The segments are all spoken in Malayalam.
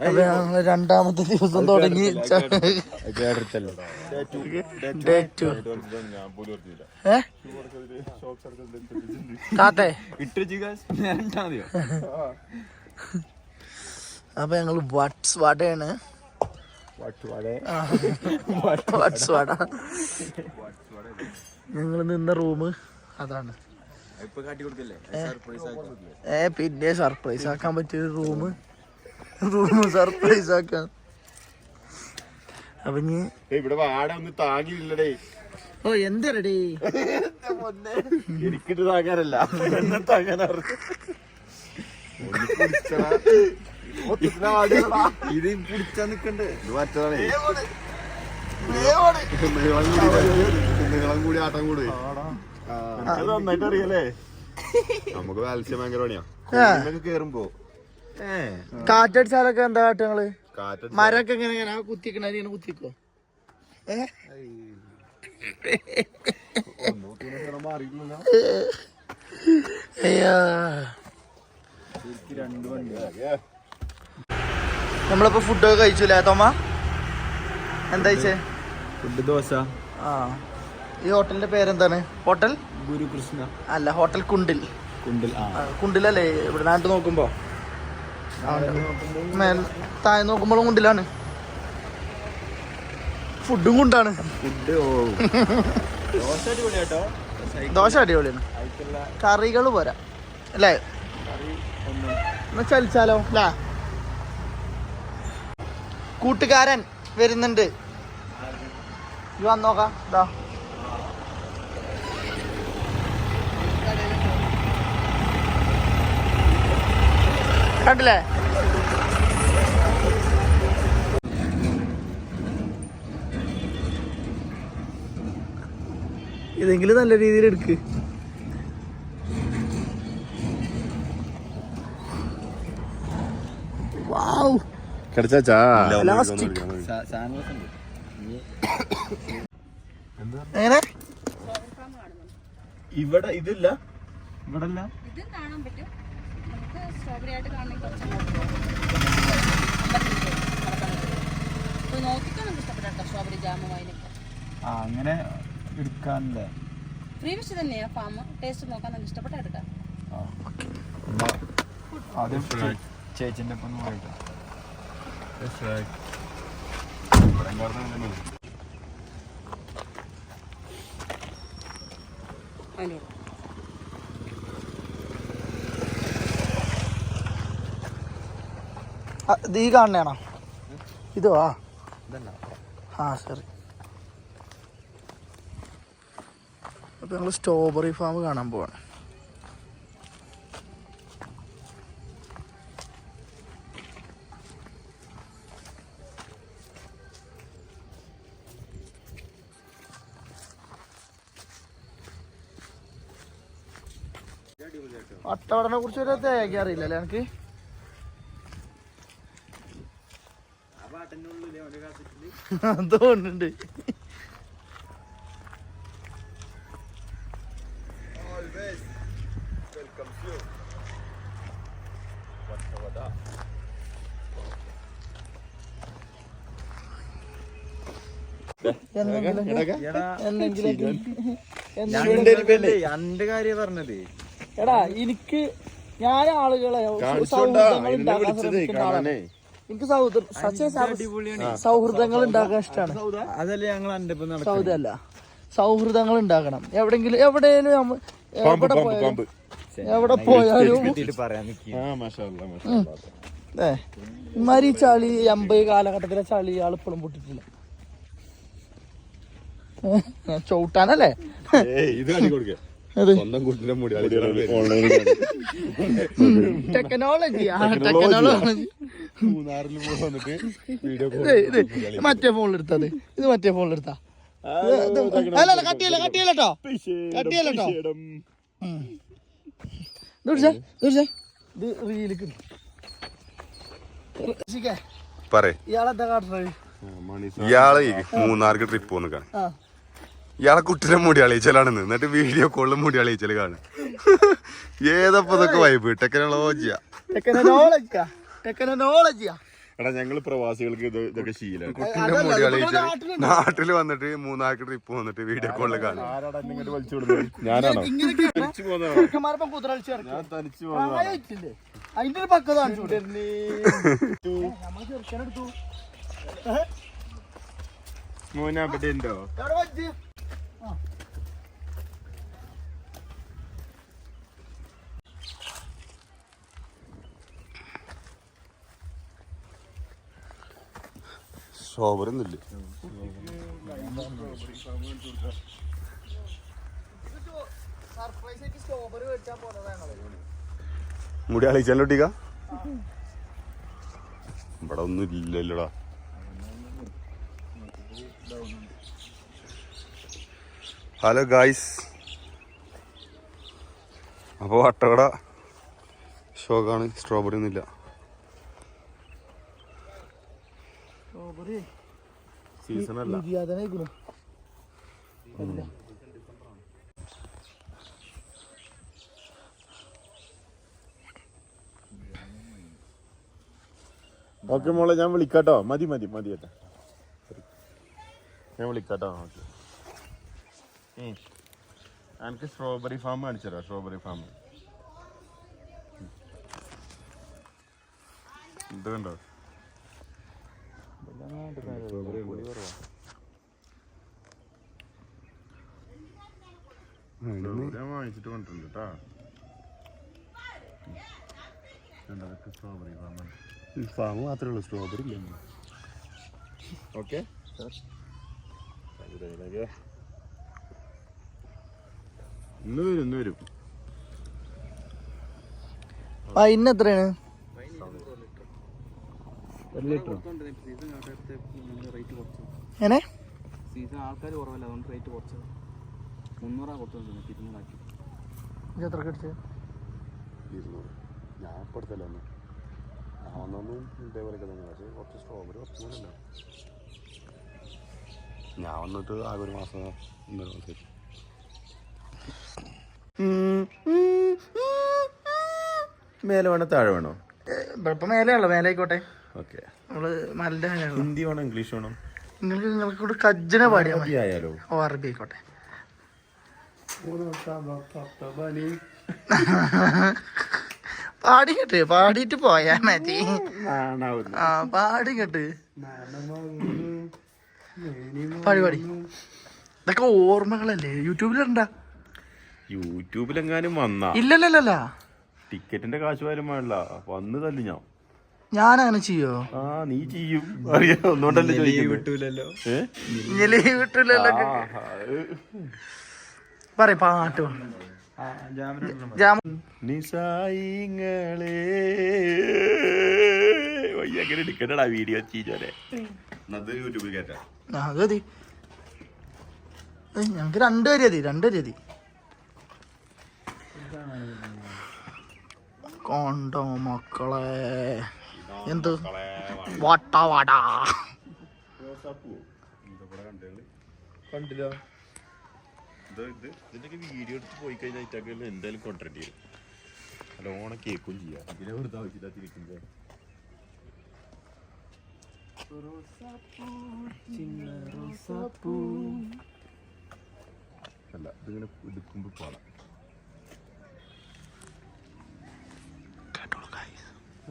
അപ്പൊ ഞങ്ങള് രണ്ടാമത്തെ ദിവസം തുടങ്ങി. അപ്പൊ ഞങ്ങള് വട്സ് വടയാണ്. ഞങ്ങള് നിന്ന റൂം അതാണ്. പിന്നെ സർപ്രൈസ് ആക്കാൻ പറ്റിയൊരു റൂം സർപ്രൈസ് ആക്കാൻ. അപ്പൊ ഇവിടെ വാട ഒന്ന് താങ്ങിയില്ലടേ. ഓ എന്തരടേ എനിക്കിട്ട് താങ്ങാനല്ല താങ്ങാനാറ്. ഇത് പിടിച്ചാ നിക്കണ്ടേ? ഇത് മറ്റതാണ്. നീളം കൂടി ആട്ടം കൂടി നന്നായിട്ട് അറിയല്ലേ. നമുക്ക് മത്സ്യം ഭയങ്കര പണിയാ കേറുമ്പോ. കാറ്റടിച്ചാലൊക്കെ എന്താ കാട്ടുകള്? മരൊക്കെ എങ്ങനെ കുത്തിക്കണ കുത്തിക്കോ? നമ്മളിപ്പോ ഫുഡൊക്കെ കഴിച്ചില്ലേ തോമ? എന്താ കഴിച്ചേ? ഫുഡ് ദോശ. ആ ഈ ഹോട്ടലിന്റെ പേരെന്താണ്? ഹോട്ടൽ ഗുരുകൃഷ്ണ അല്ല, ഹോട്ടൽ കുണ്ടിൽ. കുണ്ടിലല്ലേ ഇവിടെ നാട്ടിൽ നോക്കുമ്പോ? താഴെ നോക്കുമ്പോഴും കുണ്ടിലാണ്. ഫുഡും കുണ്ടാണ്. ദോശ അടിപൊളിയാണ്. കറികള് പോരാ അല്ലേ? എന്നാ ചലിച്ചാലോ അല്ലേ? കൂട്ടുകാരൻ വരുന്നുണ്ട്, വന്നോക്കാം. ഇതാ കണ്ടില്ലേ? ഇതെങ്കിലും നല്ല രീതിയിൽ എടുക്ക്. വാവ് എങ്ങനെ ഇവിടെ ഇതില്ല? ഇവിടെ അങ്ങനെ എടുക്കാനല്ലേ? ഫ്രീ വിഷ് തന്നെയാ ഫാം. ടേസ്റ്റ് നോക്കാൻ നമുക്ക് ഇഷ്ടപ്പെട്ട എടുക്കാം. ആദ്യം ചേച്ചിന്റെ ഒപ്പം പോയിട്ട് ഇത് ഈ കാണണേണോ? ഇതോ? ആ ശരി. അപ്പൊ ഞങ്ങള് സ്ട്രോബെറി ഫാം കാണാൻ പോവാണ്. വട്ടവടനെ കുറിച്ച് ഒരു തേങ്ങ അറിയില്ലല്ലേ എനിക്ക്? തോന്നുന്നുണ്ട്. എന്റെ കാര്യം പറഞ്ഞത്. എടാ എനിക്ക് ഞാൻ ആളുകളെ എനിക്ക് സൗഹൃദങ്ങൾ ഉണ്ടാക്കാൻ ഇഷ്ടമാണ്. അതല്ലേ ഞങ്ങൾ സൗദി അല്ല, സൗഹൃദങ്ങൾ ഉണ്ടാക്കണം. എവിടെങ്കിലും എവിടെയും എവിടെ പോയാലും ഇമാരി ചളി 80 കാലഘട്ടത്തിലെ ചളി ആളിപ്പോഴും പൊട്ടിട്ടില്ല. ചവിട്ടാനല്ലേ? ടെക്നോളജി മറ്റേ ഫോണിലെടുത്തത്. ഇത് മറ്റേ ഫോണിലെടുത്താ? അല്ല കട്ടിയല്ലോ കട്ടിയല്ലോ കട്ടിയല്ലോ. ഇത് റീലിക്ക് ഇയാളെന്താ കാട്ടുന്നത്? ഇയാളെ മൂന്നാർക്ക് ട്രിപ്പ് പോന്നിക്കാണ്. ഇയാളെ കുട്ടിനെ മുടി അളിയിച്ചലാണെന്ന്. എന്നിട്ട് വീഡിയോ കോളിൽ മുടി അളിയിച്ചല് കാണും. ഏതപ്പോ ഇതൊക്കെ വൈബ്? ടെക്നോളജിയാ. എടാ ഞങ്ങള് പ്രവാസികൾക്ക് ഇതൊക്കെ ശീലം. കുട്ടിന്റെ മുടി കളിച്ച് നാട്ടില് വന്നിട്ട് 3 ആൾക്ക് ട്രിപ്പ് വന്നിട്ട് വീഡിയോ കോളിൽ കാണും. ഞാനാണോ അതിന്റെ ഒരു പക്കത മോനാപ്പറ്റോ? സ്ട്രോബറി ഒന്നുമില്ല. മുടി അളിച്ചാലോട്ടിക്ക ഇവിടെ ഒന്നും ഇല്ലല്ലോടാ. ഹലോ ഗായ്സ്, അപ്പോൾ വട്ടകട ഷോക്കാണ്. സ്ട്രോബറി ഒന്നുമില്ല. സീസൺ അല്ല. ഓക്കെ മോളെ, ഞാൻ വിളിക്കാട്ടോ. മതി ഏട്ടാ, ഞാൻ വിളിക്കാട്ടോ. ഓക്കെ, എനിക്ക് സ്ട്രോബെറി ഫാം കാണിച്ചു തരാം. സ്ട്രോബെറി ഫാം ഇത് കണ്ടോ? ഞാൻ വാങ്ങിച്ചിട്ട് കൊണ്ടിട്ടുണ്ട് കേട്ടാ. സ്ട്രോബെറി ഫാം മാത്രമേ ഉള്ളൂ, സ്ട്രോബെറി ഇല്ല. ഓക്കെ, ഇന്ന് വരും. ഇന്ന് എത്രയാണ്? എങ്ങനെ സീസൺ ആൾക്കാർ കുറവല്ല, അതുകൊണ്ട് റേറ്റ് കുറച്ച് 300 കൊടുത്തു. 200 ആക്കി. എത്ര കടിച്ചത്? 200. ഞാൻ ഇപ്പെടുത്തല്ലോ ഒന്ന്. ഞാനൊന്നും ഇതേപോലെയൊക്കെ തന്നെ. പക്ഷേ കുറച്ച് സ്ട്രോബെറി കുറച്ച് കൂടെ. ഞാൻ വന്നിട്ട് ആകെ 1 മാസം 1.5 മാസം. മേലെ വേണോ താഴെ വേണോ? ഇപ്പൊ മേലെയാണല്ലോ, മേലെ ആയിക്കോട്ടെ. ഓക്കെ, നമ്മള് മലന്റെ ഹിന്ദി വേണോ ഇംഗ്ലീഷ് വേണോ? നിങ്ങൾക്ക് കജ്ജന പാടിയാ മതി. ആയാലോ? ഓ, അറബി ആയിക്കോട്ടെ. പാടിക്കട്ട്, പാടിയിട്ട് പോയാ മതി. പാടിക്കട്ട്, പാടി. ഇതൊക്കെ ഓർമ്മകളല്ലേ? യൂട്യൂബിലുണ്ടാ? യൂട്യൂബിലെങ്ങാനും വന്നാ? ഇല്ലല്ലല്ല, ടിക്കറ്റിന്റെ കാശ് വരും വേണ്ട, വന്ന് തല്ലു ഞാനങ്ങനെ ചെയ്യോ? ആ, നീ ചെയ്യും. അറിയാം, ഒന്നുകൊണ്ടല്ലേ വിട്ടൂലല്ലോ. പറയ പാട്ട്. നിസായിങ്ങളെ അങ്ങനെ എടുക്കണടാ വീഡിയോ ചെയ്തോരെ. യൂട്യൂബിൽ കേട്ടാ അത് മതി. ഞങ്ങക്ക് 2 വരി മതി. കൊണ്ടോ മക്കളെ, എന്ത് വാട്ടാ കണ്ടില്ല? ഇതിന്റെ വീഡിയോ എടുത്ത് പോയി കഴിഞ്ഞാൽ എന്തായാലും കോൺട്രാക്ട് ചെയ്യും. നല്ലോണം കേക്കും ചെയ്യാം. ഇതിനെ വെറുതെ ആവശ്യമില്ലാത്തിരിക്കുന്നത്. അല്ല, ഇതിങ്ങനെ എടുക്കുമ്പോ പാടാം.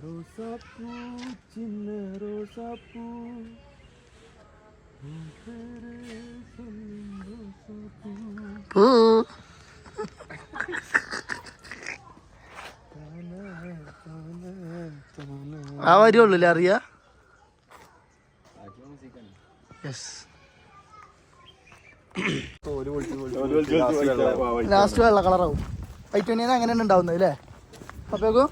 റോസാപ്പൂ, ചിന്ന റോസാപ്പൂ, ആ വരുള്ളൂല്ലേ അറിയാ? ലാസ്റ്റ് വെള്ള കളറാവും. വൈറ്റ് അങ്ങനെ ഉണ്ടാവുന്നത് അല്ലേ? അപ്പോഴേക്കും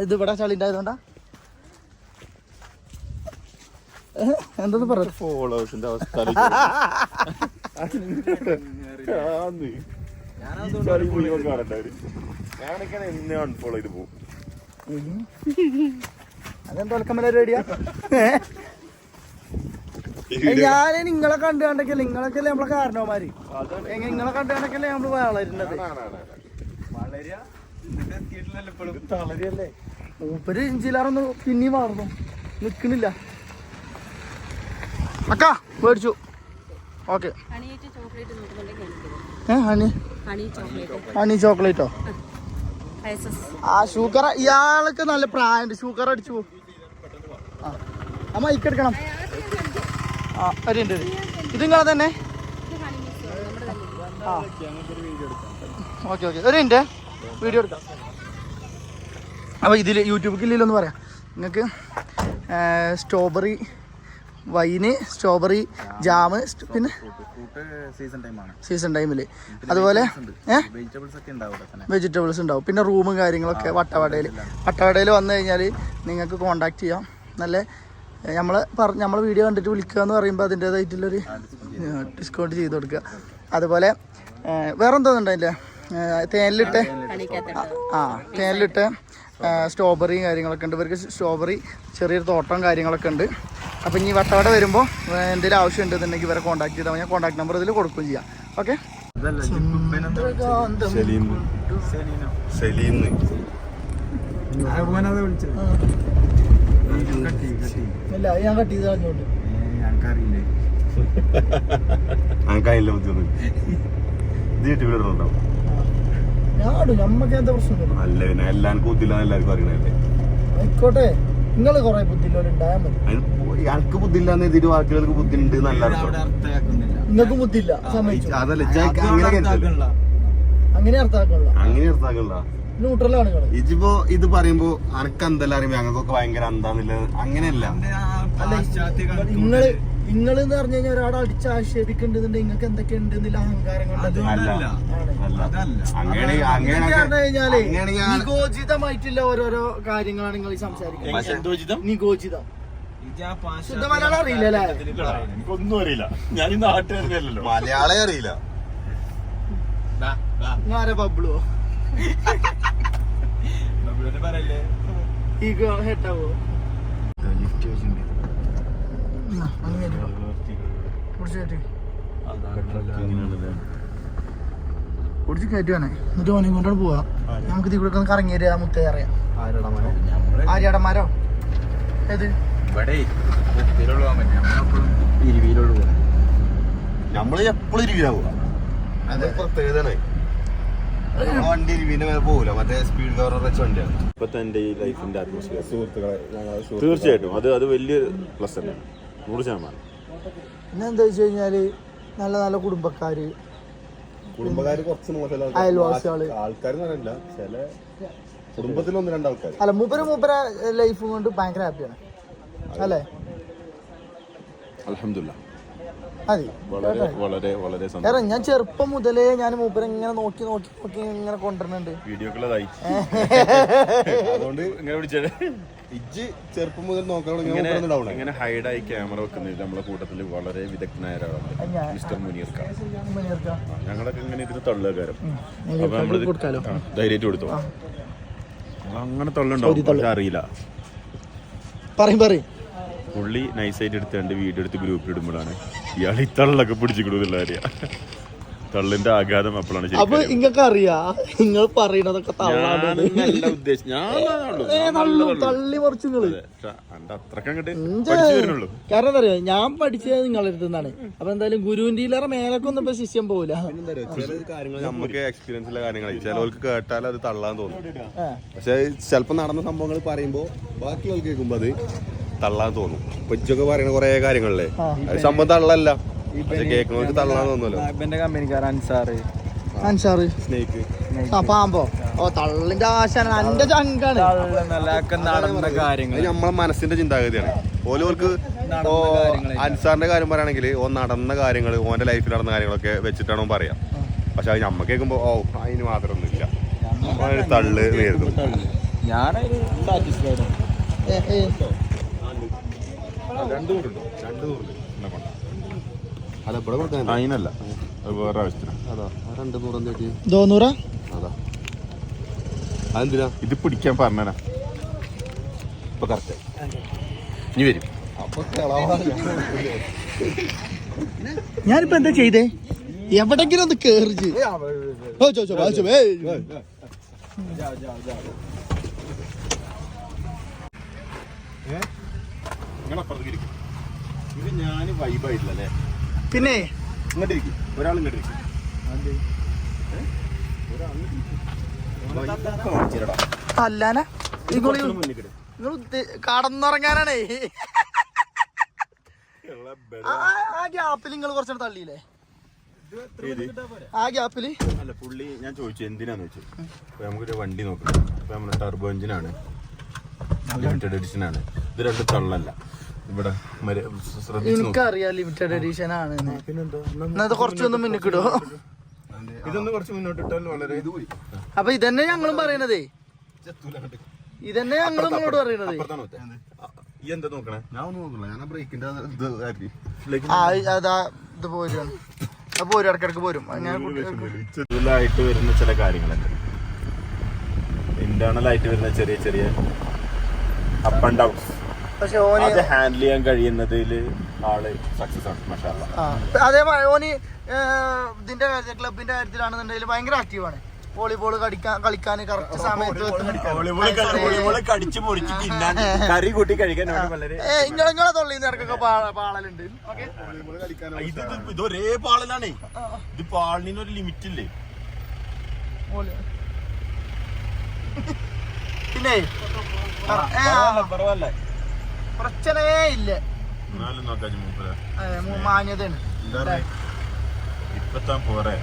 ഇത് ഇവിടെ ചളി ഉണ്ടായതുകൊണ്ടാ? എന്താ പറഞ്ഞു? ഫോളോവേഴ്സിന്റെ അവസ്ഥ ഞാനൊക്കെ എന്നെ അൺഫോളോ ചെയ്ത് പോകും. അതെന്താ പരിപാടിയാ? ഞാൻ നിങ്ങളെ കണ്ടുകൊണ്ടൊക്കെയല്ലേ നിങ്ങളൊക്കെ നമ്മളെ കാരണവന്മാര് നിങ്ങളെ കണ്ടുകൊണ്ടൊക്കെയല്ലേ നമ്മള് വളരുന്നത്. തളരല്ലേ മൂപ്പര് ഇഞ്ചിലാറൊന്ന് പിന്നെയും വളർന്നു നിക്കണില്ല. അക്ക മേടിച്ചു. ഓക്കെ ഹണി ചോക്ലേറ്റോ? ആ ഷുഗർ ഇയാൾക്ക് നല്ല പ്രായമുണ്ട്. ഷുഗർ അടിച്ചു പോകും. ആ അമ്മ ഇക്കെടുക്കണം. ആ അരിയുണ്ട്. ഇത് നിങ്ങളെ തന്നെ? ആ ഓക്കെ ഓക്കെ ഒരു മിനിറ്റ് വീഡിയോ എടുക്കാം. അപ്പോൾ ഇതിൽ യൂട്യൂബിൽ ഇല്ലല്ലോ പറയാം നിങ്ങൾക്ക്. സ്ട്രോബെറി വൈന്, സ്ട്രോബെറി ജാമ്, പിന്നെ സീസൺ ടൈമിൽ അതുപോലെ വെജിറ്റബിൾസ് ഉണ്ടാവും. പിന്നെ റൂമും കാര്യങ്ങളൊക്കെ വട്ടവടയിൽ വന്നു കഴിഞ്ഞാൽ നിങ്ങൾക്ക് കോണ്ടാക്ട് ചെയ്യാം. നല്ല നമ്മൾ വീഡിയോ കണ്ടിട്ട് വിളിക്കുക എന്ന് പറയുമ്പോൾ അതിൻ്റേതായിട്ടുള്ളൊരു ഡിസ്കൗണ്ട് ചെയ്ത് കൊടുക്കുക. അതുപോലെ വേറെ എന്തോന്നുണ്ടല്ലേ തേനിലിട്ട് സ്ട്രോബെറിയും കാര്യങ്ങളൊക്കെ ഉണ്ട്. ഇവർക്ക് സ്ട്രോബെറി ചെറിയൊരു തോട്ടം കാര്യങ്ങളൊക്കെ ഉണ്ട്. അപ്പം ഇനി വട്ടവട വരുമ്പോൾ എന്തെങ്കിലും ആവശ്യം ഉണ്ടെന്നുണ്ടെങ്കിൽ ഇവരെ കോൺടാക്ട് ചെയ്താൽ ഞാൻ കോൺടാക്ട് നമ്പർ ഇതിൽ കൊടുക്കുകയും ചെയ്യാം. ഓക്കെ. ഇല്ല ഞാൻ കട്ട് ചെയ്ത് കളഞ്ഞോണ്ട് നമ്മക്ക് എന്താ പ്രശ്നം ആയിക്കോട്ടെ. നിങ്ങള് കൊറേ ബുദ്ധിയിലുണ്ടായാൽ മതി. എനിക്ക് ബുദ്ധിയില്ലാന്ന് എഴുതിട്ട് ബാക്കിയുള്ളവർക്ക് ബുദ്ധി ഉണ്ട് നല്ല നിങ്ങൾക്ക് ബുദ്ധിയില്ല അങ്ങനെ അർത്ഥാക്കണ്ട. ന്യൂട്രലാണ് ഇതിപ്പോ ഇത് പറയുമ്പോ അനക്ക് എന്തെല്ലാം അറിയുമ്പോ ഞങ്ങൾക്കൊക്കെ ഭയങ്കര എന്താന്നുള്ളത് അങ്ങനെയല്ല. നിങ്ങളെന്ന് പറഞ്ഞു കഴിഞ്ഞാൽ ഒരാളെ അടിച്ച് ആക്ഷേപിക്കേണ്ടതുണ്ട്. നിങ്ങൾക്ക് എന്തൊക്കെ ഉണ്ടെന്നില്ല അഹങ്കാരം നിഗോചിതമായിട്ടുള്ള ഓരോരോ കാര്യങ്ങളാണ് നിങ്ങൾ സംസാരിക്കുന്നത്. നിഗോചിതം ശുദ്ധ മലയാളം അറിയില്ലല്ലേ? എനിക്കൊന്നും അറിയില്ല. ഞാൻ ഈ നാട്ടുകാരല്ലോ, മലയാളം അറിയില്ല. ആരെ ബബ്ലോ ഈഗോ ഹെട്ടാവോ? കുടിച്ച് കയറ്റുവാണേ. എന്നിട്ട് ഓനെ കൊണ്ടാണ് പോവാ. നമുക്ക് ഇതിൽ കൂടെ കറങ്ങി തരാ. മുത്തേ അറിയാം ആര്യാടന്മാരോ ഏത് നമ്മള് എപ്പോഴും ഇരുവിനാ പോവാ. അത് പ്രത്യേകതയാണ്. വണ്ടി ഇരുവിന്റെ മേലെ പോകൂല. മറ്റേ സ്പീഡ് ഗവർണർ വെച്ച വണ്ടിയാണ്. ഇപ്പത്തെ എന്റെ ഈ ലൈഫിന്റെ അറ്റ്മോസ്ഫിയർ സുഹൃത്തുക്കളെ തീർച്ചയായിട്ടും അത് വലിയൊരു പ്ലസ് തന്നെയാണ്. 100%. പിന്നെ എന്താ വെച്ച് കഴിഞ്ഞാല് നല്ല നല്ല കുടുംബക്കാര് കുറച്ച് മോശം അയൽവാസികള് ആൾക്കാർ ചില കുടുംബത്തിൽ 1-2 ആൾക്കാർ അല്ല. മൂപ്പര ലൈഫ് കൊണ്ട് ഭയങ്കര ഹാപ്പിയാണ് അല്ലേ? അൽഹംദുലില്ലാ. അതെ കാരണം ഞാൻ ചെറുപ്പം മുതലേ ഞാൻ മൂപ്പരെ ഇങ്ങനെ നോക്കി ഇങ്ങനെ കൊണ്ടുവരുന്നുണ്ട്. അതുകൊണ്ട് ഇജ്ജ് ചെറുപ്പം മുതൽ നോക്കണം. ഹൈഡായി ക്യാമറ വെക്കുന്നത് നമ്മളെ കൂട്ടത്തിൽ വളരെ വിദഗ്ധനായ ഒരാളാണ് മിസ്റ്റർ മുനീർ ഖാൻ. ഞങ്ങളൊക്കെ ഇങ്ങനെ ഇതിന് തള്ളുകാരം ധൈര്യമായിട്ട് കൊടുത്തു. അങ്ങനെ തള്ളുണ്ടാവും അറിയില്ല. പറയും പുള്ളി നൈസായിട്ട് എടുത്തുകൊണ്ട് വീഡിയോ എടുത്ത് ഗ്രൂപ്പിൽ ഇടുമ്പോഴാണ് ഇയാൾ ഈ തള്ളൊക്കെ പിടിച്ചിക്കിടുന്നില്ല അറിയാം. തള്ളിന്റെ ആഘാതം അപ്പോഴാണ്. അപ്പൊ ഇങ്ങക്ക് അറിയാ നിങ്ങൾ പറയണതൊക്കെ തള്ളി മറിച്ചു. കാരണം എന്താ അറിയാ ഞാൻ പഠിച്ചത് നിങ്ങളുടെ അടുത്ത് നിന്നാണ്. അപ്പൊ എന്തായാലും ഗുരുവിന്റെ മേലൊക്കൊന്നും ഇപ്പൊ ശിഷ്യം പോവില്ല. കാര്യങ്ങൾ നമുക്ക് എക്സ്പീരിയൻസ് ഉള്ള കാര്യങ്ങൾ ചിലവർക്ക് കേട്ടാൽ അത് തള്ളാൻ തോന്നും. പക്ഷെ ചിലപ്പോ നടന്ന സംഭവങ്ങൾ പറയുമ്പോ ബാക്കിയുള്ളവർക്ക് കേൾക്കുമ്പോ അത് തള്ളാൻ തോന്നും. കൊച്ചൊക്കെ പറയുന്ന കുറെ കാര്യങ്ങളല്ലേ, അത് സംഭവം തള്ളല്ല. കേൾക്കുന്നവർക്ക് തള്ളാൻ തോന്നുമല്ലോ. അൻസാറ് സ്നേക്ക് പാമ്പോ ഓ തള്ളിന്റെ ആശാനാണ്. എന്റെ ചങ്കാണ്. നമ്മളെ മനസ്സിന്റെ ചിന്താഗതിയാണ്. ഓരോർക്ക് അൻസാറിന്റെ കാര്യം പറയുകയാണെങ്കിൽ ഓ നടന്ന കാര്യങ്ങൾ ഓന്റെ ലൈഫിൽ നടന്ന കാര്യങ്ങളൊക്കെ വെച്ചിട്ടാണോ പറയാം. പക്ഷെ അത് നമ്മ കേൾക്കുമ്പോ ഓ അതിന് മാത്രമൊന്നുമില്ല, തള്ള് വരുന്നു. അതിനല്ല, അത് വേറെ ആവശ്യത്തിനാ. അതാ 200 അതാ അതെന്തിനാ ഇത് പിടിക്കാൻ പറഞ്ഞാ ഇപ്പൊ കറക്റ്റ് ഇനി വരും. അപ്പൊ ഞാനിപ്പോ എന്താ ചെയ്തേ? എവിടെങ്കിലും ഒന്ന് കേറിച്ച് ഞാന് വൈബായിട്ടില്ലല്ലേ? പിന്നെ ഇങ്ങോട്ടിരിക്കും, ഒരാൾ ഇങ്ങോട്ടിരിക്കും. അല്ലാനാ നിങ്ങൾ കടന്നുറങ്ങാനാണേ. ആ ഗ്യാപ്പിൽ നിങ്ങൾ കുറച്ചുകൂടെ തള്ളിയില്ലേ? ആ ഗ്യാപ്പില് അല്ല പുള്ളി ഞാൻ ചോദിച്ചു എന്തിനാന്ന് വെച്ചു. അപ്പൊ നമുക്കൊരു വണ്ടി നോക്കണം. അപ്പൊ നമ്മുടെ ടർബോ എഞ്ചിനാണ്, ലിമിറ്റഡ് എഡിഷൻ ആണ്. ഇത് രണ്ട് തള്ളല്ല. ഇവിടെ എനിക്കറിയാം ലിമിറ്റഡ് എഡിഷൻ ആണ്. പിന്നെന്താ കുറച്ചൊന്നും മുന്നിക്കിടോ? ഇതൊന്ന് കുറച്ച് മുന്നോട്ടിട്ടാൽ വളരെ അപ്പൊ ഇതന്നെ ഞങ്ങളും പറയണതേ. ഇതന്നെ ഞങ്ങൾ നിങ്ങളോട് പറയണതേ. എന്താ നോക്കണേ? ഞാൻ ഒന്നും നോക്കണ, ഞാൻ ബ്രേക്കിന്റെ അതാ ഇത് പോരും. പോരും, ഇടക്കിടക്ക് പോരും. ഇതിലായിട്ട് വരുന്ന ചില കാര്യങ്ങളൊക്കെ, ഇന്റേണൽ ആയിട്ട് വരുന്ന ചെറിയ ചെറിയ അപ്പ് ആൻഡ് ഡൗൺസ്, പക്ഷെ അത് ഹാൻഡിൽ ചെയ്യാൻ കഴിയുന്നതിൽ ആള് സക്സസ് ആണ്. മാഷാഅല്ലാഹ്. അതേപോലെ ഓന് ഇതിന്റെ കാര്യത്തിൽ, ക്ലബിന്റെ കാര്യത്തിലാണെന്നുണ്ടെങ്കിൽ ഭയങ്കര ആക്റ്റീവാണ്. വോളിബോൾ കളിക്കാൻ കറക്റ്റ് സമയത്ത് ഇങ്ങളെ തൊള്ളിന്ന് ഇടക്കൊക്കെ പാളലുണ്ട്. ഇതൊരേ പാളലാണേ. ഇത് പാളിനൊരു ലിമിറ്റ് ഇല്ലേ? പിന്നെ പ്രശ്നേ ഇല്ല, മാന്യതയാണ്. ഇപ്പത്താൻ പോരെ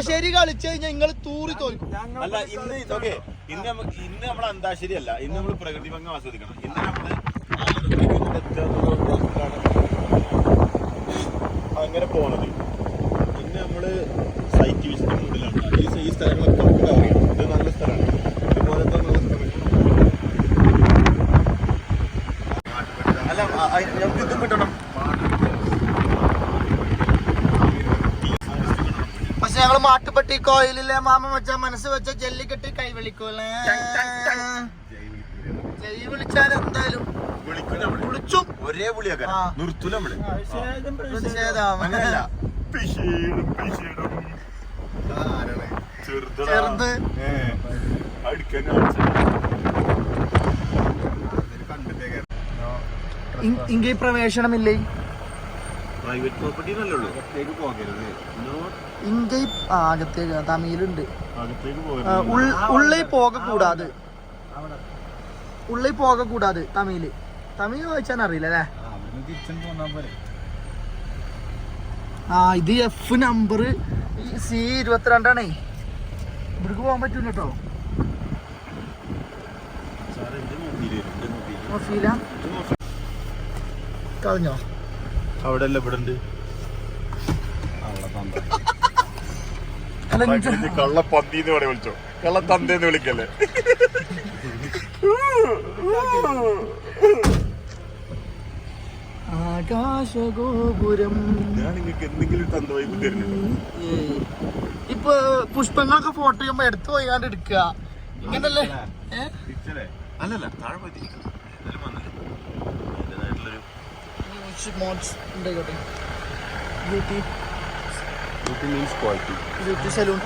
ശരി കളിച്ചു കഴിഞ്ഞാൽ നിങ്ങൾ തൂറി തോൽക്കും. അല്ല ഇന്ന് ഇതൊക്കെ ഇന്ന് നമ്മൾ അന്താശ്ശേരി അല്ല, ഇന്ന് നമ്മൾ പ്രകൃതി ഭംഗം ആസ്വദിക്കണം. ഇന്ന് നമ്മള് അങ്ങനെ പോണത്. ഇന്ന് നമ്മള് സൈറ്റ് വിസിറ്റ് മൂഡിലാണ്. ഈ സ്ഥലങ്ങളൊക്കെ നമുക്ക് അറിയാം. ഇത് നല്ല സ്ഥലമാണ്. ഇതുപോലത്തെ നല്ല സ്ഥലം അല്ല, നമുക്ക് ഇതും കിട്ടണം. പക്ഷെ ഞങ്ങള് മാട്ടുപ്പെട്ടി കോയിലിലെ മാമ വെച്ച മനസ്സ് വെച്ച ജല്ലിക്കെട്ട് കൈ വിളിക്കൂലേ. ജയ് വിളിച്ചാൽ എന്തായാലും വിളിച്ചും ഒരേ വിളിയൊക്കെ നിർത്തൂല നമ്മള്. ചെറുത് ഇങ്ങ പ്രവേശനമില്ലേ? Private property നല്ലുള്ളൂ. അകത്തേക്ക് പോകരുത്. ഇങ്ങ അകത്തേക്ക് തമിഴിലുണ്ട്. അകത്തേക്ക് പോകരുത്. ഉള്ളിൽ പോകക്കൂടാതെ, ഉള്ളിൽ പോകക്കൂടാതെ. തമിഴ് വായിച്ചാൻ അറിയില്ല അല്ലേ? ഇത് എഫ് നമ്പർ C22 ഇവിടേക്ക് പോകാൻ പറ്റൂല കേട്ടോ. കളഞ്ഞോ? അവിടെ അല്ല, ഇവിടെ ഉണ്ട്. കള്ളപ്പന്തിന്ന് പറയാ, വിളിച്ചോ? കള്ളത്തന്തേന്ന് വിളിക്കല്ലേ? ആകാശഗോപുരം. ഞാൻ നിങ്ങൾക്ക് എന്തെങ്കിലും തന്തവായി തരുന്നുണ്ടോ? ഇപ്പൊ പുഷ്പങ്ങളൊക്കെ ഫോട്ടോ ചെയ്യുമ്പോ എടുത്തു പോയാണ്ട് എടുക്കുക ഇങ്ങനല്ലേ? അല്ലല്ല, താഴെ പോയി ബ്യൂട്ടി സലൂൺ.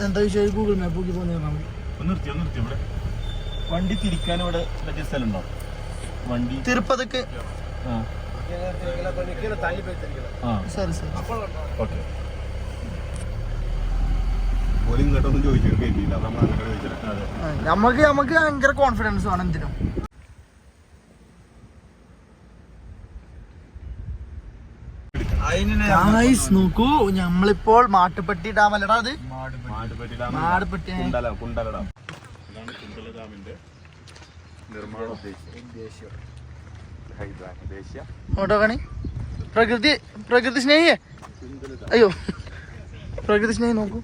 എന്താ വിഷയം? ഗൂഗിൾ മാപ്പ് നോക്കി നിർത്തി ഇവിടെ വണ്ടി തിരിക്കാൻ ഇവിടെ പറ്റിയ സ്ഥലം ഉണ്ടോ? വണ്ടി തിരുപ്പതിക്ക്. ശരി ശരി, ഓക്കെ. ഇങ്ങോട്ടൊന്നും ചോദിച്ചിട്ട് കേട്ടില്ല. നമുക്ക് ഭയങ്കര കോൺഫിഡൻസ് വേണം എന്തിനും. നോക്കൂ, നമ്മളിപ്പോൾ മാട്ടുപ്പെട്ടി ഡാം അല്ലടാ അത്? മാട്ടുപ്പെട്ടി കുണ്ടല ഡാമിന്റെ നിർമ്മാണ നോട്ടോക്കണി. പ്രകൃതി സ്നേഹിയേ. അയ്യോ, പ്രകൃതി സ്നേഹി നോക്കൂ.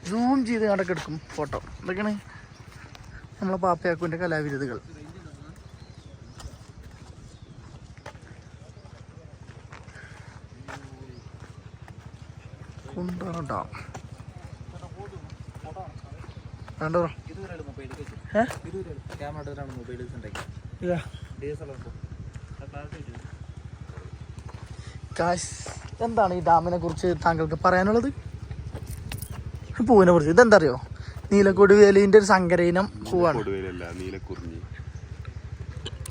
സൂം ചെയ്ത് കണ്ടൊക്കെ എടുക്കും ഫോട്ടോ. ഇതൊക്കെയാണ് നമ്മളെ പാപ്പയാക്കുവിൻ്റെ കലാവിരുതുകൾ. കുണ്ടറ ഡാം കണ്ടോ എന്താണ് ഈ ഡാമിനെ കുറിച്ച് താങ്കൾക്ക് പറയാനുള്ളത്? പൂവിനെ കുറിച്ച് ഇതെന്താ അറിയോ? നീലക്കൊടുവേലിന്റെ ഒരു സങ്കരയിനം പൂവാണ്.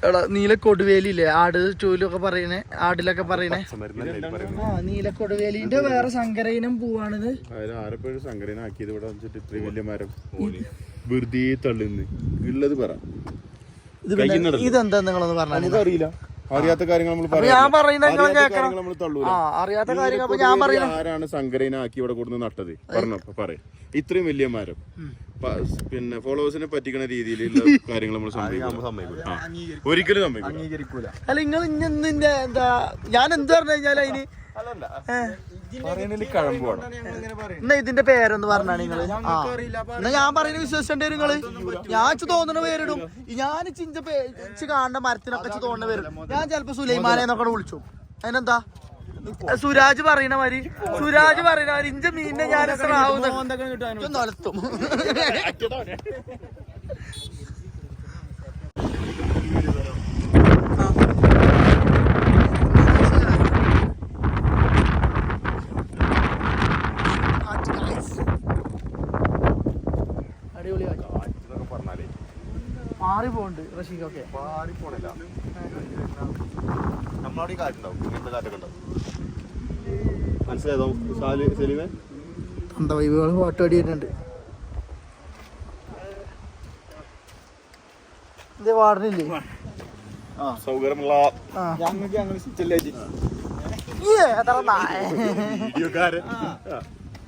എടാ നീലക്കൊടുവേലില്ലേ ആട് ചൂലൊക്കെ പറയണേ, ആടിലൊക്കെ പറയണേ. നീലക്കൊടുവേലിന്റെ വേറെ സങ്കരയിനം പൂവാണിത്. ഇതെന്താ നിങ്ങളൊന്ന് പറഞ്ഞാൽ അറിയില്ല. അറിയാത്ത കാര്യങ്ങൾ ഞാൻ പറയുന്ന അറിയാത്ത കാര്യങ്ങൾ ഞാൻ പറയുന്നത് ആരാണ് സങ്കരയിനാക്കി ഇവിടെ കൊടുന്ന് നട്ടത് പറയാം. ഇത്രയും വലിയ മരം പിന്നെ ഫോളോവേഴ്സിനെ പറ്റിക്കുന്ന രീതിയിലുള്ള കാര്യങ്ങൾ നമ്മൾ ഒരിക്കലും അംഗീകരിക്കൂല. അല്ല നിങ്ങൾ എന്താ ഞാൻ എന്ത് പറഞ്ഞു കഴിഞ്ഞാൽ അതിന് എന്നാ ഇതിന്റെ പേരൊന്ന് പറഞ്ഞാണ് നിങ്ങള്. എന്നാ ഞാൻ പറയുന്ന വിശ്വസിച്ചേ നിങ്ങള്. ഞാൻ തോന്നുന്ന പേരിടും. ഞാൻ കാണുന്ന മരത്തിനൊക്കെ തോന്നുന്ന പേരിടും. ഞാൻ ചിലപ്പോ സുലൈമാനെ എന്നൊക്കെ വിളിച്ചു. അതിനെന്താ സുരാജ് പറയണ മാതിരി ഇഞ്ച മീനിനെ ഞാൻ നൊലത്തും. മാറി പോണ്ട് റഷീഖൊക്കെ നമ്മളവിടെ കാറ്റുണ്ടാവും. ഇങ്ങനത്തെ കാറ്റൊക്കെ ഉണ്ടാവും. മനസ്സിലായതോ സെലീമേ? വൈബുകൾ ഫോട്ടോ അടിയിട്ടുണ്ട്. ഇത് വാടനില്ലേ സൗകര്യമുള്ള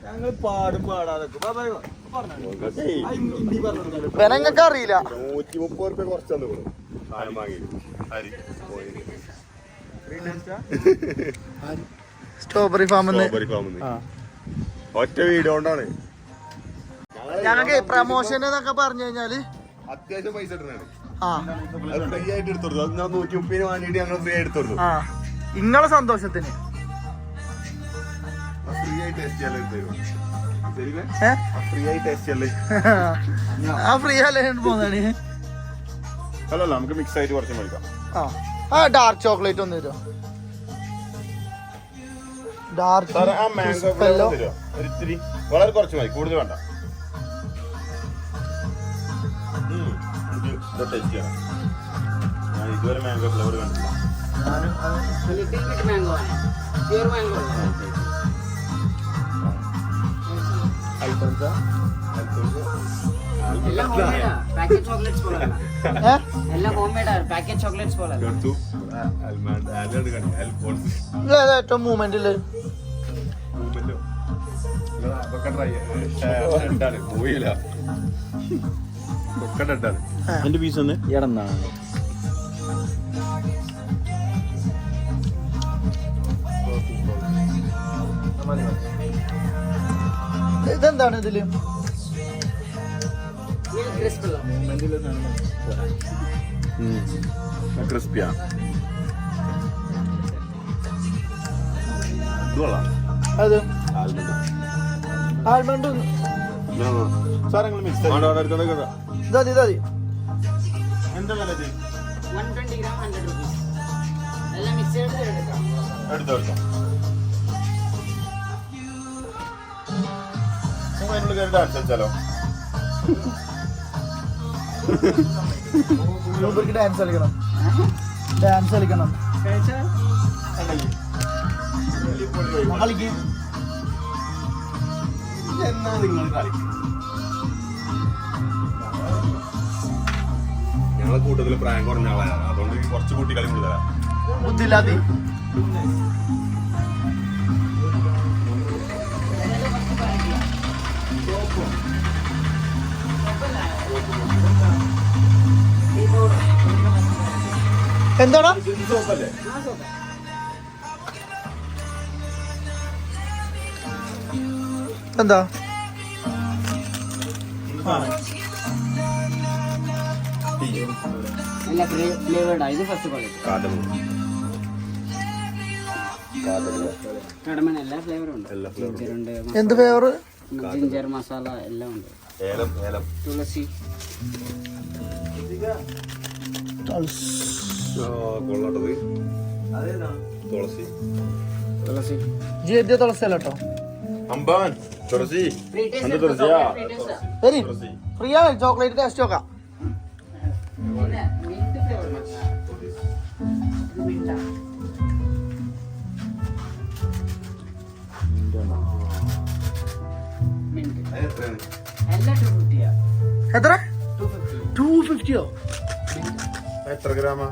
ഞങ്ങൾ പാടും പാടാതെ നിങ്ങൾക്ക് അറിയില്ല. 130 കുറച്ച് സ്ട്രോബെറി ഫാമിന്ന് ഒറ്റ വീഡിയോ കൊണ്ടാണ് ഞങ്ങൾക്ക് പ്രമോഷൻ എന്നൊക്കെ പറഞ്ഞു കഴിഞ്ഞാല് അത്യാവശ്യം പൈസ ഇടുന്നതാണ്. ഫ്രീ ആയിട്ട് എടുത്തോളൂ. 130 വേണ്ടിട്ട് ഞങ്ങൾ ഫ്രീ ആയിട്ട് എടുത്തോളൂ. നിങ്ങളെ സന്തോഷത്തിന് ഫ്രീ ആയി ടേസ്റ്റ് ചെയ്യാൻ ആ ഫ്രീ അല്ലേ പോന്നാണ്. അല്ലല്ല നമുക്ക് മിക്സ് ആയിട്ട് കുറച്ച് മേടിക്കാം. ആ ഡാർക്ക് ചോക്ലേറ്റ് ഒന്ന് തരുമോ? ഡാർക്ക് ഒരിത്തിരി വളരെ കുറച്ച് മതി, കൂടുതൽ വേണ്ട. ടേസ്റ്റ് ചെയ്യണം. ഞാൻ ഇതുവരെ മാംഗോ ഫ്ലേവർ കണ്ടില്ല. ഏറ്റവും മൂവ്മെന്റ് എന്റെ പീസ് ഒന്ന് ഇടന്നാണ്. ഇതെന്താണ് ഇതില്? ക്രിസ്പിയാ അത് ആൽമണ്ട് സാധനങ്ങൾ മിക്സ് ഇതതി എന്താ വില? 120 gram 100 rupees. എല്ലാം മിക്സ് ചെയ്ത് എടുക്കാം. എടുത്തോ അതിനുള്ള കയറി ഡാൻസ് കളിച്ചാലോ? ഡാൻസ് കളിക്കണം. എന്നാ നിങ്ങൾ കളിക്കും. ഞങ്ങളെ കൂട്ടത്തില് പ്രായം കുറഞ്ഞ ആളാണ്, അതുകൊണ്ട് കുറച്ച് കുട്ടികളെ കൂടുതലാ. ബുദ്ധിയില്ലാതെ എന്താടാ എന്താ ഫ്ലേവർഡ് ഇത് ഫസ്റ്റ് ക്വാളിറ്റി. കടമൻ എല്ലാ ഫ്ലേവറും ഉണ്ട്. ജിഞ്ചർ ഉണ്ട്, എന്ത് ഫ്ലേവർ? ജിഞ്ചർ മസാല എല്ലാം ഉണ്ട്. തുളസി തുളസി ജിദ്യ തുളസി അല്ല കേട്ടോ. ഫ്രീ ആണ് ചോക്ലേറ്റ് ടേസ്റ്റ് നോക്കാം. മിന്റ് ഫ്ലേവർ എല്ലാം 250. എത്ര? 250യോ? എത്ര ഗ്രാമാ?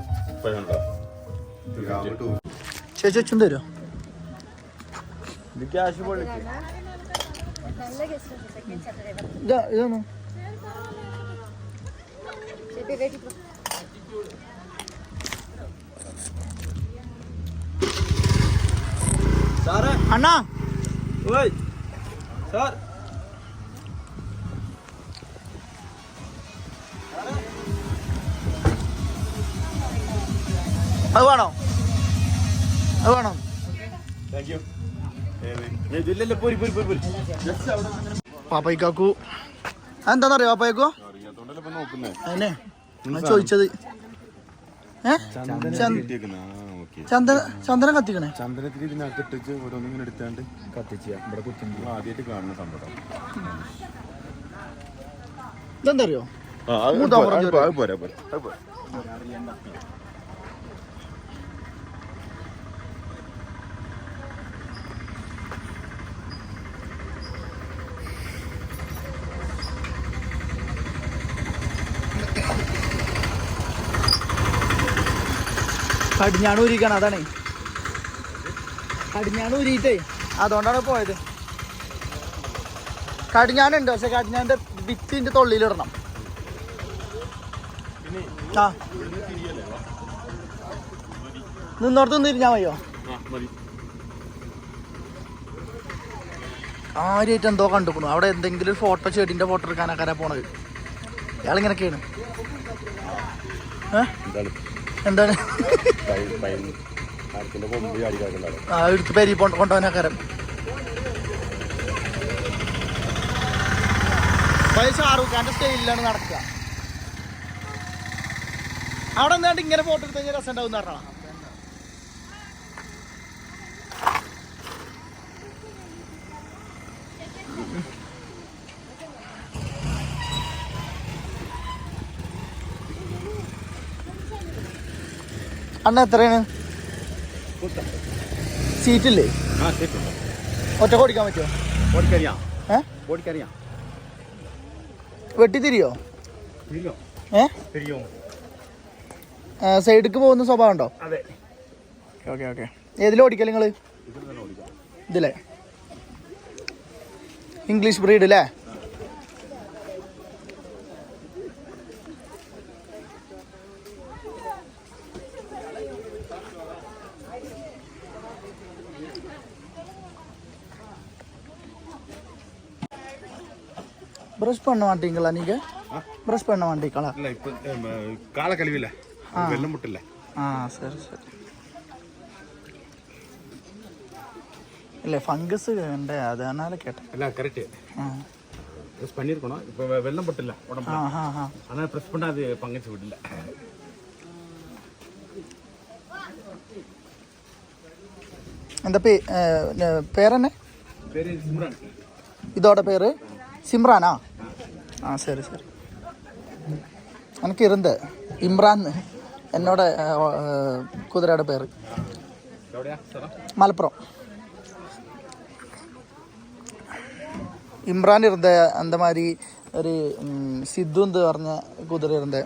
ചേച്ചി വെച്ചും തരുമോ? ഇതാണോ? അണ്ണാ അത് വേണോ? അത് വേണം. പാപ്പയ്ക്കാക്കു എന്താന്നറിയോ? പാപ്പയ്ക്കോ അതിനെ ഞാൻ ചോദിച്ചത്. ചന്ദനം കത്തിക്കണേ? ചന്ദനത്തിൽ ഇതിനകത്തിട്ട് ഓരോന്നിങ്ങനെ എടുത്താണ്ട് കത്തിച്ച ഇവിടെ കുത്തുമ്പോൾ ആദ്യമായിട്ട് കാണുന്ന സംഭവം. ഇതെന്താ അറിയോ? പോരാ. കടിഞ്ഞാണ് ഊരിക്കണം. അതാണേ കടിഞ്ഞാണ് ഊരിയിട്ടേ അതുകൊണ്ടാണ് പോയത്. കടിഞ്ഞാനുണ്ട്, പക്ഷെ കടിഞ്ഞാൻ്റെ വിത്തിന്റെ തൊള്ളിയിലിടണം. ആ നിന്നോടത്തൊന്ന് തിരിഞ്ഞാൽ മതിയോ? ആദ്യമായിട്ട് എന്തോ കണ്ടുക്കണു അവിടെ. എന്തെങ്കിലും ഫോട്ടോ, ചെടിന്റെ ഫോട്ടോ എടുക്കാനൊക്കെ പോണത്. ഇയാളിങ്ങനൊക്കെയാണ്. എന്താണ് എടുത്ത് പെരി കൊണ്ടുപോകാനക്കാരം. ഷാറൂഖ് ഖാന്റെ സ്റ്റൈലിലാണ് നടക്കുക. അവിടെ എന്താണ്ട് ഇങ്ങനെ ഫോട്ടോ എടുത്ത് കഴിഞ്ഞാൽ രസം ഉണ്ടാവും പറഞ്ഞാ. അണ്ണ എത്രയാണ് സീറ്റില്ലേ? ഒറ്റ ഓടിക്കാൻ പറ്റുമോ? വെട്ടിത്തിരിയോ? സൈഡിക്ക് പോകുന്ന സ്വഭാവം ഉണ്ടോ? Okay okay. ഏതിലോടിക്കൽ നിങ്ങൾ? ഇതില്ലേ? ഇംഗ്ലീഷ് ബ്രീഡ് അല്ലേ? ப்ரஷ் பண்ண மாட்டீங்களா நீங்க? ப்ரஷ் பண்ண மாட்டீங்களா? இல்ல இப்ப கால கழுவில வெள்ளம் முட்டல. சரி சரி. இல்ல ஃபங்கஸ் ഉണ്ട് அதனால கேட்டேன். இல்ல கரெக்ட். ப்ரஷ் பண்ணிருக்கணும். இப்ப வெள்ளம் முட்டல உடம்புல. அதனால ப்ரஷ் பண்ணா அது ஃபங்கஸ் விடல. എന്താ പേരെന്നെ? പേര് സിമ്രാൻ. ഇതോടെ പേര് സിമ്രാനാ? ശരി ശരി. എനിക്ക് ഇരുന്ന് ഇമ്രാൻ എന്നോട് കുതിരയുടെ പേര്. മലപ്പുറം. ഇമ്രാൻ ഇരുന്ന அந்த மாதிரி ഒരു സിദ്ധു എന്ന് പറഞ്ഞ കുതിര ഇരുന്ന.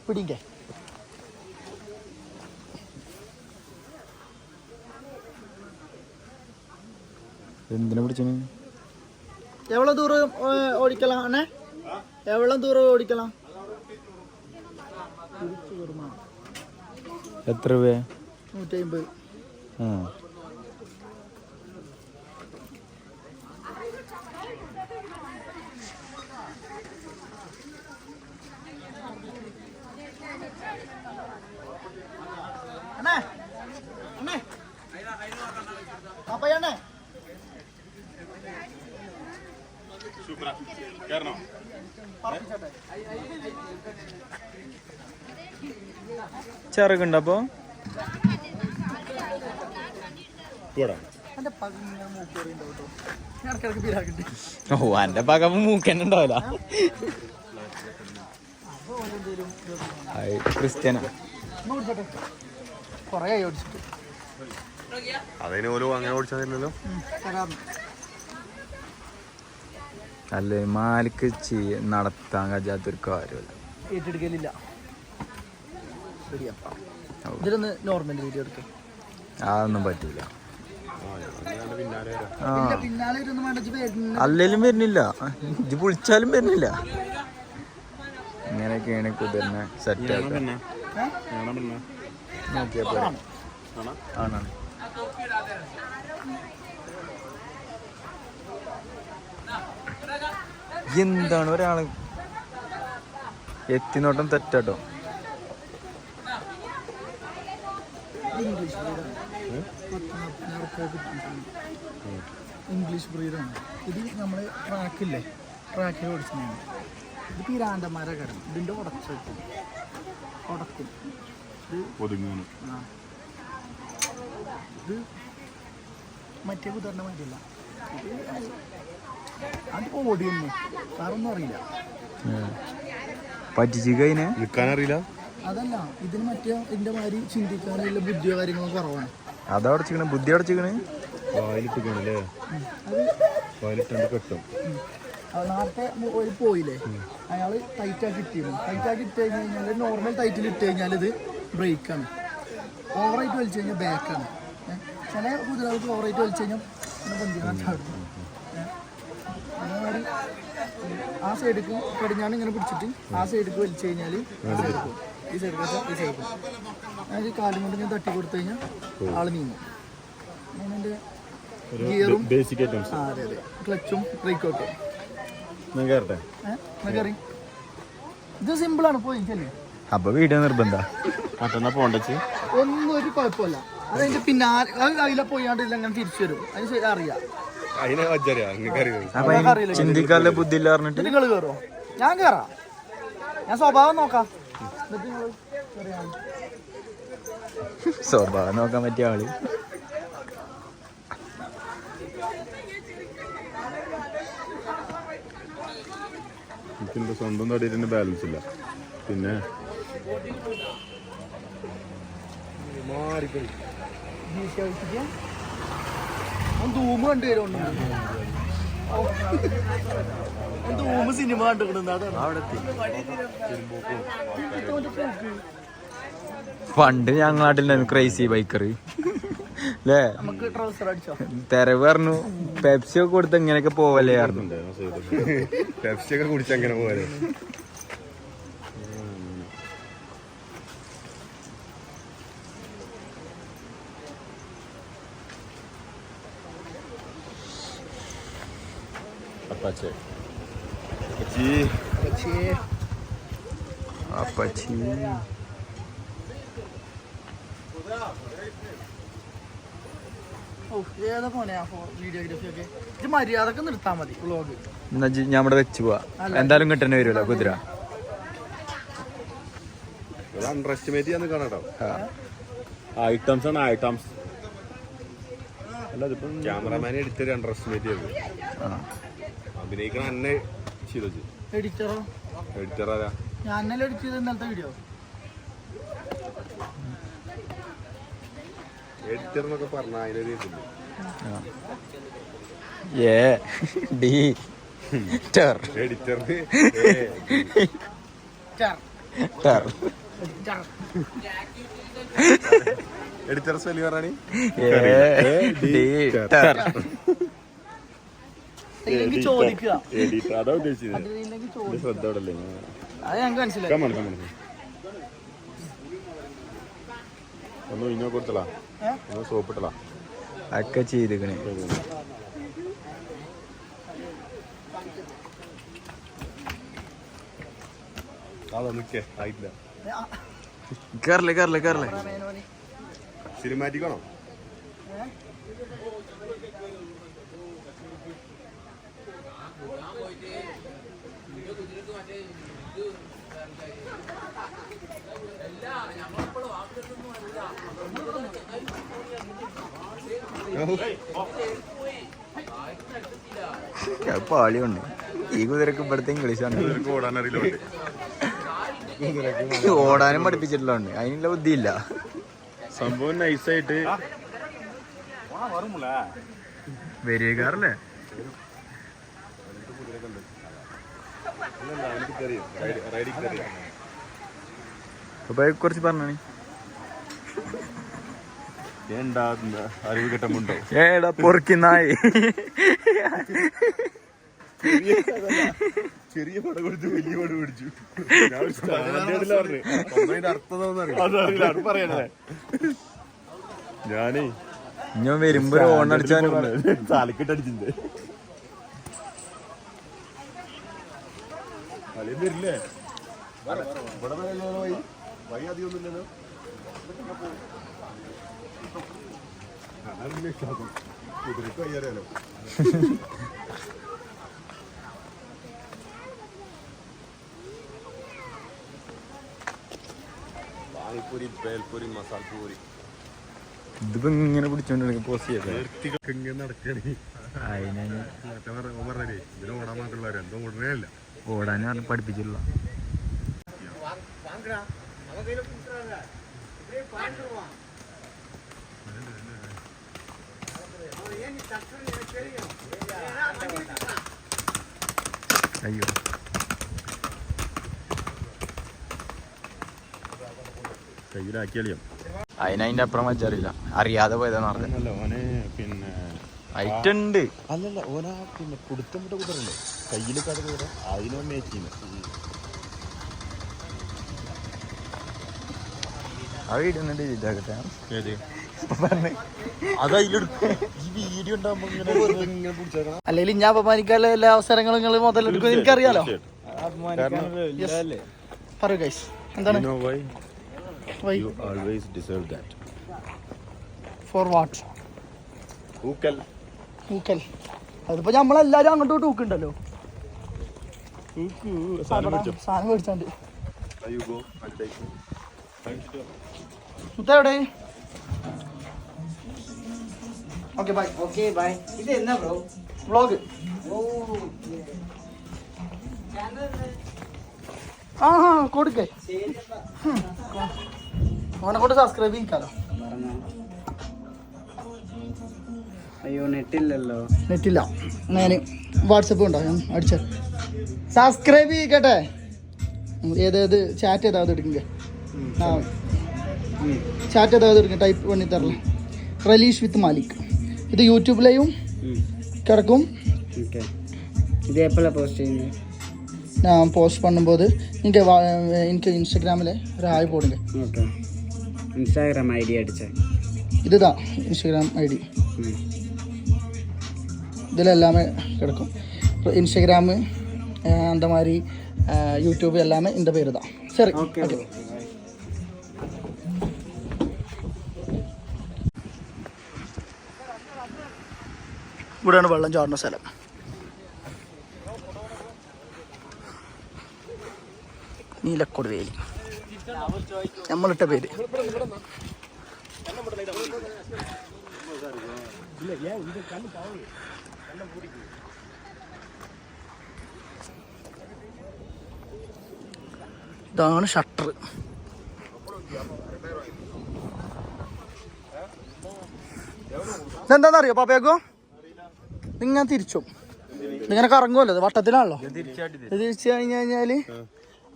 പിടിക്കേ എന്തിനാ പിടിച്ചത്? എவ்வளோ தூரம் ஓடிக்கலாம் அண்ணே? எவ்வளோ தூரம் ஓடிக்கலாம்? എത്ര രൂപ? 150. അപ്പഴാണേ ചിറകുണ്ട് അപ്പൊ ഓ എന്റെ പകമ മൂക്കന്നെ ഉണ്ടാവില്ല ക്രിസ്ത്യാനാ കൊറേ ഓടിച്ചിട്ട് അതിന് പോലും അങ്ങനെ ഓടിച്ചതില്ലല്ലോ. അല്ലേ മാലിക്ക് നടത്താൻ കഴിയാത്തൊരു കാര്യമല്ല. ഏറ്റെടുക്കലില്ല. ഇതിലൊന്ന് നോർമൽ വീഡിയോ എടുക്കേ. അതൊന്നും പറ്റൂല. പിന്നാലെ ഇരുന്ന് വേണ്ട. അല്ലേലും വരുന്നില്ല, ഇത് വിളിച്ചാലും വരുന്നില്ല. ഇങ്ങനെയൊക്കെയാണ് കുതിരനെ സെറ്റ് ആക്കാൻ നോക്കിയപ്പോ ആണാണ്. എന്താണ് ഒരാള് എത്തിനോട്ടം തെറ്റാട്ടോ. ഇംഗ്ലീഷ് ബ്രീഡാണ് ഇത്. നമ്മള് ട്രാക്കില്ലേ, ട്രാക്കിൽ ഓടിച്ചതാണ്. ഇത് പിരാന്തന്മാരെ കടം. ഇതിന്റെ ഉടക്കും ഇത് മറ്റേ കുതിരന്റെ മാതിരില്ല. അത് ഓടിയൊന്നും സാറൊന്നും അറിയില്ല. പറ്റിച്ച് കഴിഞ്ഞ നിൽക്കാനറിയില്ല. അതല്ല, ഇതിന് മറ്റേ ഇതിന്റെ മാതിരി ചിന്തിക്കാനുള്ള ബുദ്ധിയോ കാര്യങ്ങളും കുറവാണ്. അതാ അടച്ചിക്കണേ, ബുദ്ധി അടച്ചിക്കണേ. വായിലിട്ടില്ലേ, വായിലിട്ടുണ്ട് കെട്ടും. നേരത്തെ ഒരു പോയില്ലേ, അയാൾ ടൈറ്റാക്കി ഇട്ടിരുന്നു. ടൈറ്റാക്കി ഇട്ട് കഴിഞ്ഞാൽ നോർമൽ ടൈറ്റിൽ ഇട്ട് കഴിഞ്ഞാൽ ഇത് ബ്രേക്കാണ്. ഓവറായിട്ട് വലിച്ചു കഴിഞ്ഞാൽ ബാക്കാണ്. ചില കുതിരകൾക്ക് ഓവറായിട്ട് വലിച്ചു കഴിഞ്ഞാൽ അതേമാതിരി ആ സൈഡിക്ക് പടിഞ്ഞാണ് ഇങ്ങനെ പിടിച്ചിട്ട് ആ സൈഡിക്ക് വലിച്ചു കഴിഞ്ഞാൽ ഈ സൈഡിക്കും ഈ സൈഡിക്കും അതായത് കാലും കൊണ്ട് ഞാൻ തട്ടി കൊടുത്തു കഴിഞ്ഞാൽ ആള് നീങ്ങും. അങ്ങനെ എൻ്റെ ഗിയറും അതെ അതെ ക്ലച്ചും ബ്രേക്കോട്ടും കയറി. ഇത് സിമ്പിളാണ് പോയില്ലേ. അപ്പൊ വീഡിയോ നിർബന്ധ ഒന്നും ഒരു കുഴപ്പമില്ല. അതതിന്റെ പിന്നാലെ അത് അതിലെ പോയാണ്ടില്ല അങ്ങനെ തിരിച്ചു വരും. അതിന് ശരി അറിയാം. ചിന്തിക്കാനുള്ള ബുദ്ധി ഇല്ല പറഞ്ഞിട്ട് നിങ്ങൾ കയറോ? ഞാൻ കയറാം. ഞാൻ സ്വഭാവം നോക്കാം. സ്വഭാവം നോക്കാൻ പറ്റിയ ആള്. എനിക്കെന്റെ സ്വന്തം തടിയിൽ ബാലൻസ് ഇല്ല. പിന്നെ ധൂമ് കണ്ടുവരുന്നുണ്ട്. ധൂമ് സിനിമ കണ്ടുകിടുന്നത് പണ്ട് ഞങ്ങളുടെ നാട്ടിലുണ്ടായിരുന്നു ക്രൈസി ബൈക്കർ അല്ലേ. നമുക്ക് ട്രൗസർ അടിച്ചോ. തെരവ് പറഞ്ഞു പെപ്സി ഒക്കെ കൊടുത്ത് ഇങ്ങനെയൊക്കെ പോവല്ലേ പറഞ്ഞു. പെപ്സി ഒക്കെ കുടിച്ച് അങ്ങനെ പോലെ. അപ്പച്ചി ഏതാ പോണേ വീഡിയോഗ്രാഫി ഒക്കെ. ഇത് മര്യാദക്ക് നിർത്താൻ മതി വ്ളോഗ്. എന്നാ ഞമ്മടെ വെച്ച് പോവാ. എന്തായാലും കിട്ടേണ്ടി വരുമല്ലോ കുതിര. അണ്ടർ എസ്റ്റിമേറ്റ് ചെയ്യാൻ കാണാട്ടോ. ഐറ്റംസ് ആണ് ഐറ്റംസ്. അല്ലാതിപ്പം ക്യാമറമാനെ എഡിറ്റർ അണ്ടർ എസ്റ്റിമേറ്റ് ചെയ്തത്. അഭിനയിക്കണ എന്നെ ചെയ്തു. എഡിറ്ററോ? എഡിറ്റർ ആരാ? ഞാൻ തന്നെ എഡിറ്റ് ചെയ്ത ഇന്നലത്തെ വീഡിയോ. എഡിറ്റർ എന്നൊക്കെ പറഞ്ഞ അതിലൊരു എഡിറ്ററിന് എഡിറ്റർ സ്പെല്ലിംഗ് പറഞ്ഞാണ് ചോദിക്കുക. അതാ ഉദ്ദേശിച്ചത്. ശ്രദ്ധ അവിടെ അത് ഞങ്ങൾക്ക് മനസ്സിലായി. ഒന്ന് ഇന്നോ കൊടുത്തലാ, ഒന്ന് സോപ്പിട്ടലാ ഒക്കെ ചെയ്തിക്കണേ. അതൊക്കെ ആയിട്ടില്ല. കേറല്ലേ സിനിമാറ്റിക് ആണോ? പാളിയുണ്ട് ഈ കുതിരക്ക് ഇവിടുത്തെ ഇംഗ്ലീഷാണ്. ഓടാനും പഠിപ്പിച്ചിട്ടുള്ളതുണ്ട്, അതിനുള്ള ബുദ്ധിയില്ല. സംഭവം നൈസായിട്ട് വരികയാറല്ലേ. അപ്പൊ കുറിച്ച് പറഞ്ഞാണ് അറിവ് കിട്ടുമുണ്ടോ? ഏടാ പൊറുക്കിന്നായി. ചെറിയ പട കൊടുത്തു, വലിയ പട പിടിച്ചു. ഞാനേ ഞാൻ വരുമ്പോ ഓണടിച്ചാലും താലിക്കെട്ടടിച്ചിട്ടുണ്ട്. കളിയും വരില്ലേ? ഇവിടെ വഴി അധികമൊന്നുമില്ലല്ലോ. കുതിരക്ക് വഴി അറിയാലോ. പാനിപ്പൂരി, പേൽപ്പൂരി, മസാലപ്പൂരി ഇതിപ്പോ ഇങ്ങനെ പിടിച്ചോണ്ടിരിക്കും പോസ്റ്റ് ചെയ്തേ. ഇങ്ങനെ നടക്കണേ. പറഞ്ഞേ ഇതിന് ഓടാൻ മാത്രമുള്ള എന്തോ ഉടനെ അല്ല. ഓടാനും പഠിപ്പിച്ചില്ല. അയ്യോ കയ്യിലാക്കിയാളിയാം. അതിനതിന്റെ അപ്പുറം വെച്ചറിയില്ല, അറിയാതെ പോയതാന്ന് പറഞ്ഞു. പിന്നെ ഐറ്റുണ്ട്. അല്ലല്ല ഓനാ പിന്നെ കുടുത്തം വിട്ട കുതിരല്ലേ കയ്യില് കഥ കൂടെ അതിനോ മേച്ചിന് ആ വീഡിയോ ഒന്നും ഡിലീറ്റ് ആക്കട്ടെ. അത് അതിലെടുക്കും. ഈ വീഡിയോ ഉണ്ടാകുമ്പോ ഇങ്ങനെ പിടിച്ചേക്കണം. അല്ലെങ്കിൽ ഞാൻ അപമാനിക്കാനുള്ള എല്ലാ അവസരങ്ങളും നിങ്ങൾ മുതലെടുക്കും എനിക്കറിയാലോ. പറയൂ ഗൈസ്, എന്താണ് You always deserve that. For what? ഊക്കൽ. ഊക്കൽ അതിപ്പോ നമ്മളെല്ലാരും അങ്ങോട്ടും ഇങ്ങോട്ടും ഊക്കുണ്ടല്ലോ. സാധനം മേടിച്ചാണ്ട് എവിടെ? Okay bye. Okay bye. ഇത് എന്നാ ബ്രോ? വ്ളോഗ്. ആ കൊടുക്കേ, അവനെ കൊണ്ട് സബ്സ്ക്രൈബ് ചെയ്യിക്കാലോ. അയ്യോ നെറ്റില്ലല്ലോ. നെറ്റില്ല, ഞാൻ വാട്സപ്പ് ഉണ്ടോ? ഞാൻ അടിച്ച സബ്സ്ക്രൈബ് ചെയ്യിക്കട്ടെ. ഏതേത് ചാറ്റ് ചെയ്താൽ എടുക്കുക. ആ ചാറ്റ് ചെയ്താൽ എടുക്കുക. ടൈപ്പ് പണി തരല. റലീഷ് വിത്ത് മാലിക്. ഇത് യൂട്യൂബിലെയും കിടക്കും. ഇത് എപ്പോഴാണ് പോസ്റ്റ് ചെയ്യുന്നത്? ഞാൻ പോസ്റ്റ് பண்ணும்போது എനിക്ക് ഇൻസ്റ്റഗ്രാമിൽ ഒരു ഹായ് போடுங்க. ஓகே. இன்ஸ்டாகிராம் ஐடி அடித்தேன். இதுதான் இன்ஸ்டாகிராம் ஐடி. இதில் எல்லாமே கிடக்கும். இன்ஸ்டாகிராமு அந்த மாதிரி யூடியூப் எல்லாமே இந்த பேர் தான். சரி ஓகே. ഇവിടെയാണ് വെള്ളം ചാടുന്ന സ്ഥലം. നീലക്കൊടുവേലി നമ്മളിട്ട പേര്. ഇതാണ് ഷട്ടർ. ഇതെന്താണെന്നറിയോ പാപ്പയാക്കോ? ഇതിങ്ങനെ തിരിച്ചും ഇതിങ്ങനെ കറങ്ങുമല്ലോ, ഇത് വട്ടത്തിലാണല്ലോ. ഇത് തിരിച്ചു കഴിഞ്ഞ് കഴിഞ്ഞാൽ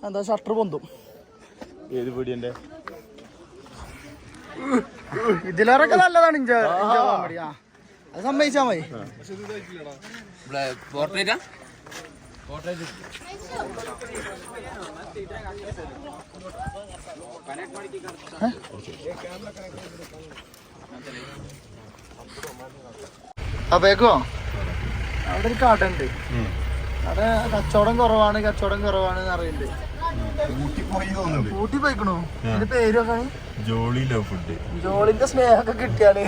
എന്താ ഷട്ടർ പൊന്തും. ഏത് പേടിയന്റെ ഇതിലേറൊക്കെ നല്ലതാണ് ഇഞ്ച കോമഡി. ആ അത് സമ്മതിച്ചാ മതി. അപ്പേക്കോ അവിടെ ഒരു കടയുണ്ട്. അവിടെ കച്ചവടം കുറവാണ് എന്ന് അറിയുന്നുണ്ട്. ഊട്ടി പോയിക്കണോ? അതിന്റെ പേര് നോക്കാണ്. ജോളിയിലോ ഫുഡ്. ജോളിന്റെ സ്നേഹമൊക്കെ കിട്ടിയാല്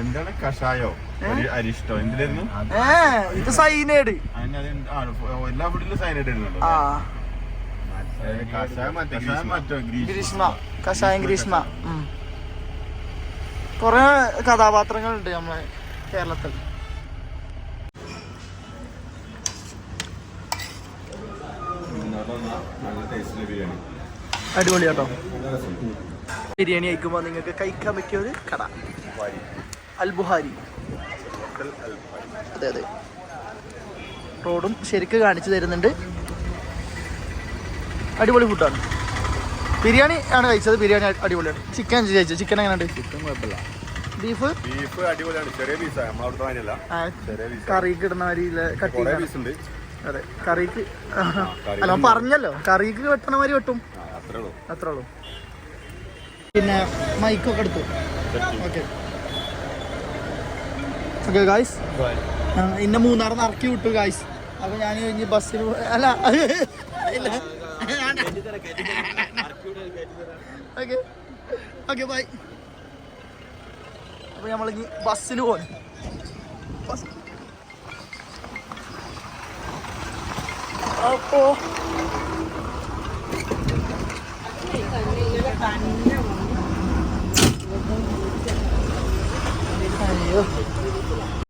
എന്താണ് കഷായോ അരിഷ്ടോ എന്തിനായിരുന്നു ഇത് സൈനേഡ്. എല്ലാ ഫുഡിലും സൈനൈഡ് ഇടുന്നുണ്ടോ? ആ മറ്റോ ഗ്രീഷ്മ, കഷായം ഗ്രീഷ്മ. കൊറേ കഥാപാത്രങ്ങളുണ്ട് നമ്മളെ കേരളത്തിൽ. നല്ല ടേസ്റ്റിലെ ബിരിയാണി. അടിപൊളി കേട്ടോ. ബിരിയാണി കഴിക്കുമ്പോൾ നിങ്ങൾക്ക് കഴിക്കാൻ പറ്റിയ ഒരു കട അൽ ബുഹാരി. അതെ അതെ, റോഡും ശരിക്ക് കാണിച്ചു തരുന്നുണ്ട്. അടിപൊളി ഫുഡാണ്. ബിരിയാണി ആണ് കഴിച്ചത്. ബിരിയാണി അടിപൊളിയാണ്. ചിക്കൻ കഴിച്ചത്. ചിക്കൻ എങ്ങനെയുണ്ട്? ചിക്കൻ കുഴപ്പമില്ല. ബീഫ് അടിപൊളിയാണ്. ചെറിയ പീസാണ്, നമ്മളവിടെ വാങ്ങിയല്ല. കറിക്ക് ഇടുന്ന മാതിരി കട്ട് പീസ് ഉണ്ട്. അതെ, കറിക്ക് അല്ല പറഞ്ഞല്ലോ, കറിക്ക് വെട്ടണ മാതിരി വെട്ടും. അത്രേ ഉള്ളൂ. പിന്നെ മൈക്കൊക്കെ എടുത്തു. ഓക്കെ ഓക്കെ ഗായ്സ്, ഇന്നെ മൂന്നാറിന്ന് ഇറക്കി വിട്ടു ഗായ്സ്. അപ്പൊ ഞാൻ കഴിഞ്ഞ് ബസ്സിന് അല്ല ഓക്കെ ഓക്കെ ബൈ. അപ്പൊ നമ്മളിനി ബസ്സിന് പോയി. അപ്പോ